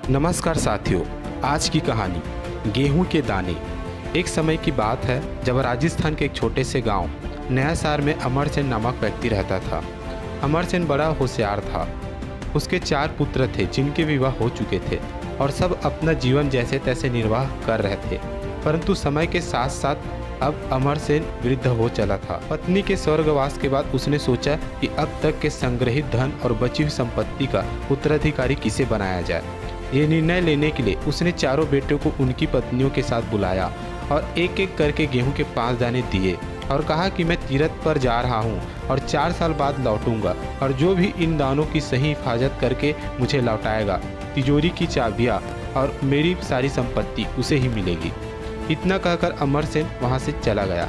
नमस्कार साथियों, आज की कहानी गेहूं के दाने। एक समय की बात है जब राजस्थान के एक छोटे से गांव नयासार में अमरसेन नामक व्यक्ति रहता था। अमरसेन बड़ा होशियार था। उसके 4 पुत्र थे जिनके विवाह हो चुके थे और सब अपना जीवन जैसे तैसे निर्वाह कर रहे थे। परंतु समय के साथ साथ अब अमरसेन वृद्ध हो चला था। पत्नी के स्वर्गवास के बाद उसने सोचा कि अब तक के संग्रहित धन और बची हुई संपत्ति का उत्तराधिकारी किसे बनाया जाए। ये निर्णय लेने के लिए उसने चारों बेटों को उनकी पत्नियों के साथ बुलाया और एक एक करके गेहूं के 5 दाने दिए और कहा कि मैं तीरथ पर जा रहा हूं और 4 साल बाद लौटूंगा और जो भी इन दानों की सही हिफाजत करके मुझे लौटाएगा, तिजोरी की चाबियां और मेरी सारी संपत्ति उसे ही मिलेगी। इतना कहकर अमरसेन वहां से चला गया।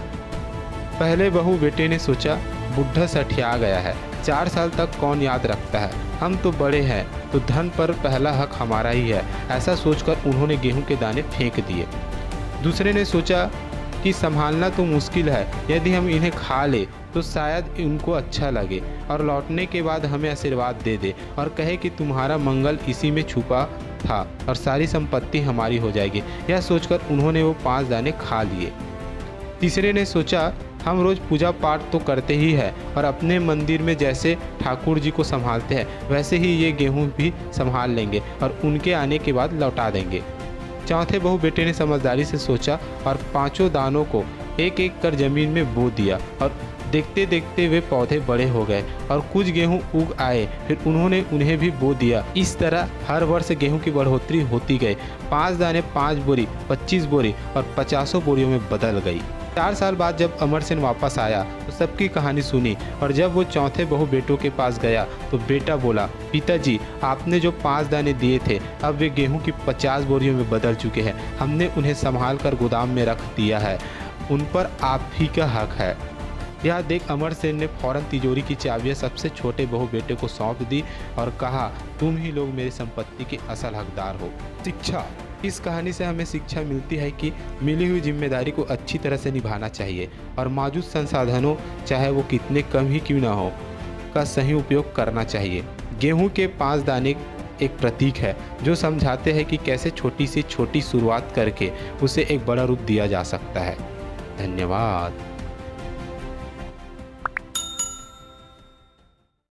पहले बहू बेटे ने सोचा, बुढ़ा सठिया गया है, 4 साल तक कौन याद रखता है, हम तो बड़े हैं तो धन पर पहला हक हमारा ही है। ऐसा सोचकर उन्होंने गेहूं के दाने फेंक दिए। दूसरे ने सोचा कि संभालना तो मुश्किल है, यदि हम इन्हें खा ले तो शायद उनको अच्छा लगे और लौटने के बाद हमें आशीर्वाद दे दे और कहे कि तुम्हारा मंगल इसी में छुपा था और सारी संपत्ति हमारी हो जाएगी। यह सोचकर उन्होंने वो 5 दाने खा लिए। तीसरे ने सोचा, हम रोज़ पूजा पाठ तो करते ही हैं और अपने मंदिर में जैसे ठाकुर जी को संभालते हैं वैसे ही ये गेहूं भी संभाल लेंगे और उनके आने के बाद लौटा देंगे। चौथे बहू बेटे ने समझदारी से सोचा और 5 दानों को एक एक कर जमीन में बो दिया और देखते देखते वे पौधे बड़े हो गए और कुछ गेहूं उग आए। फिर उन्होंने उन्हें भी बो दिया। इस तरह हर वर्ष गेहूं की बढ़ोतरी होती गई। 5 दाने 5 बोरी, 25 बोरी और 50 बोरियों में बदल गई। 4 साल बाद जब अमरसेन वापस आया तो सबकी कहानी सुनी और जब वो चौथे बहू बेटों के पास गया तो बेटा बोला, पिताजी आपने जो 5 दाने दिए थे अब वे गेहूं की 50 बोरियों में बदल चुके हैं। हमने उन्हें संभाल कर गोदाम में रख दिया है, उन पर आप ही का हक है। यह देख अमरसेन ने फौरन तिजोरी की चाबियां सबसे छोटे बहू बेटे को सौंप दी और कहा, तुम ही लोग मेरी संपत्ति के असल हकदार हो। शिक्षा। इस कहानी से हमें शिक्षा मिलती है कि मिली हुई जिम्मेदारी को अच्छी तरह से निभाना चाहिए और मौजूद संसाधनों, चाहे वो कितने कम ही क्यों ना हो, का सही उपयोग करना चाहिए। गेहूं के 5 दाने एक प्रतीक है जो समझाते हैं कि कैसे छोटी से छोटी शुरुआत करके उसे एक बड़ा रूप दिया जा सकता है। धन्यवाद।